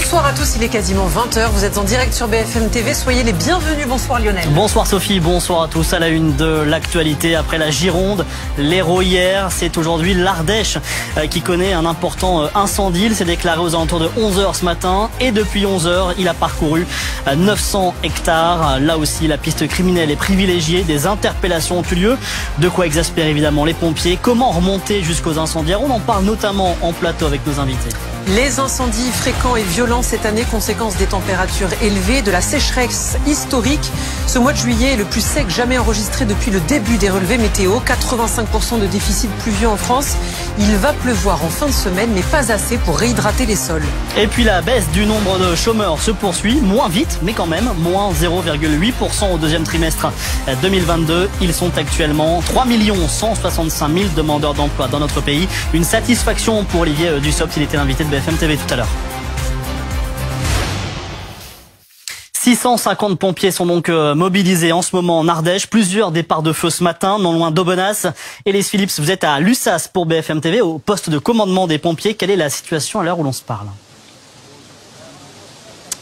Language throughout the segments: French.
Bonsoir à tous, il est quasiment 20h, vous êtes en direct sur BFM TV, soyez les bienvenus. Bonsoir Lionel. Bonsoir Sophie, bonsoir à tous. À la une de l'actualité, après la Gironde, l'Hérault hier, c'est aujourd'hui l'Ardèche qui connaît un important incendie. Il s'est déclaré aux alentours de 11h ce matin et depuis 11h, il a parcouru 900 hectares. Là aussi, la piste criminelle est privilégiée, des interpellations ont eu lieu. De quoi exaspérer évidemment les pompiers. Comment remonter jusqu'aux incendiaires? On en parle notamment en plateau avec nos invités. Les incendies fréquents et violents cette année, conséquence des températures élevées, de la sécheresse historique. Ce mois de juillet est le plus sec jamais enregistré depuis le début des relevés météo. 85% de déficit pluvieux en France. Il va pleuvoir en fin de semaine, mais pas assez pour réhydrater les sols. Et puis la baisse du nombre de chômeurs se poursuit, moins vite, mais quand même, moins 0,8% au deuxième trimestre 2022. Ils sont actuellement 3 165 000 demandeurs d'emploi dans notre pays. Une satisfaction pour Olivier Dussopt, il était l'invité de BFM TV tout à l'heure. 650 pompiers sont donc mobilisés en ce moment en Ardèche. Plusieurs départs de feu ce matin, non loin d'Aubenas. Élise Phillips, vous êtes à Lussas pour BFM TV, au poste de commandement des pompiers. Quelle est la situation à l'heure où l'on se parle ?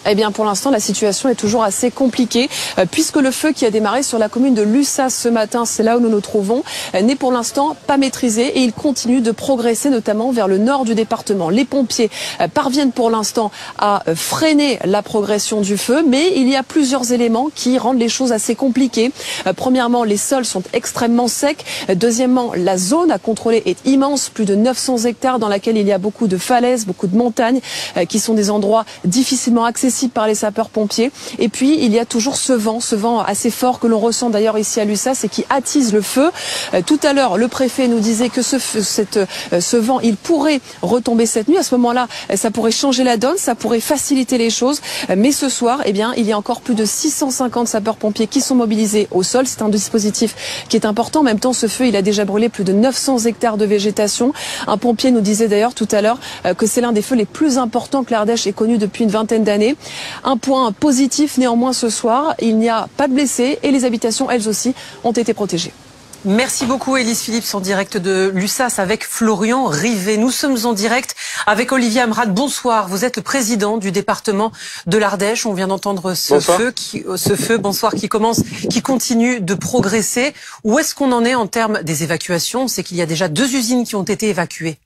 Eh bien, pour l'instant, la situation est toujours assez compliquée, puisque le feu qui a démarré sur la commune de Lussas ce matin, c'est là où nous nous trouvons, n'est pour l'instant pas maîtrisé et il continue de progresser, notamment vers le nord du département. Les pompiers parviennent pour l'instant à freiner la progression du feu, mais il y a plusieurs éléments qui rendent les choses assez compliquées. Premièrement, les sols sont extrêmement secs. Deuxièmement, la zone à contrôler est immense, plus de 900 hectares dans laquelle il y a beaucoup de falaises, beaucoup de montagnes, qui sont des endroits difficilement accessibles par les sapeurs-pompiers. Et puis, il y a toujours ce vent assez fort que l'on ressent d'ailleurs ici à Lussas et qui attise le feu. Tout à l'heure, le préfet nous disait que ce vent, il pourrait retomber cette nuit. À ce moment-là, ça pourrait changer la donne, ça pourrait faciliter les choses. Mais ce soir, eh bien, il y a encore plus de 650 sapeurs-pompiers qui sont mobilisés au sol. C'est un dispositif qui est important. En même temps, ce feu, il a déjà brûlé plus de 900 hectares de végétation. Un pompier nous disait d'ailleurs tout à l'heure que c'est l'un des feux les plus importants que l'Ardèche ait connu depuis une vingtaine d'années. Un point positif néanmoins ce soir, il n'y a pas de blessés et les habitations, elles aussi, ont été protégées. Merci beaucoup Élise Phillips en direct de Lussas avec Florian Rivet. Nous sommes en direct avec Olivier Amrad. Bonsoir, vous êtes le président du département de l'Ardèche. On vient d'entendre ce feu, bonsoir, qui continue de progresser. Où est-ce qu'on en est en termes des évacuations? C'est qu'il y a déjà 2 usines qui ont été évacuées.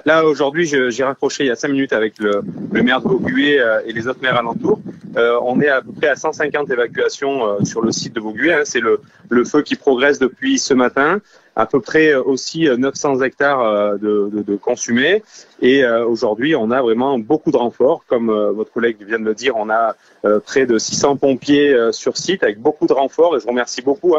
Là aujourd'hui, j'ai raccroché il y a 5 minutes avec le maire de Vaugué et les autres maires alentours. On est à peu près à 150 évacuations sur le site de Vaugué. C'est le feu qui progresse depuis ce matin. À peu près aussi 900 hectares de consumés. Et aujourd'hui, on a vraiment beaucoup de renforts. Comme votre collègue vient de le dire, on a près de 600 pompiers sur site avec beaucoup de renforts. Et je remercie beaucoup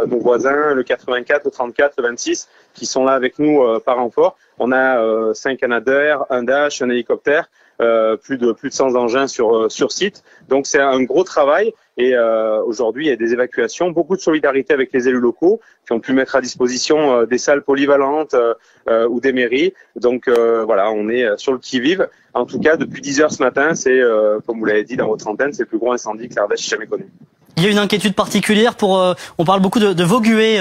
nos voisins, le 84, le 34, le 26, qui sont là avec nous par renfort. On a 5 Canadair, un Dash, un hélicoptère, plus de 100 engins sur site. Donc c'est un gros travail. Et aujourd'hui, il y a des évacuations, beaucoup de solidarité avec les élus locaux qui ont pu mettre à disposition des salles polyvalentes ou des mairies. Donc voilà, on est sur le qui-vive. En tout cas, depuis 10 heures ce matin, c'est, comme vous l'avez dit dans votre antenne, c'est le plus gros incendie que l'Ardèche ait jamais connu. Il y a une inquiétude particulière pour... on parle beaucoup de Vaugué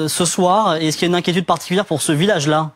ce soir. Est-ce qu'il y a une inquiétude particulière pour ce village-là ?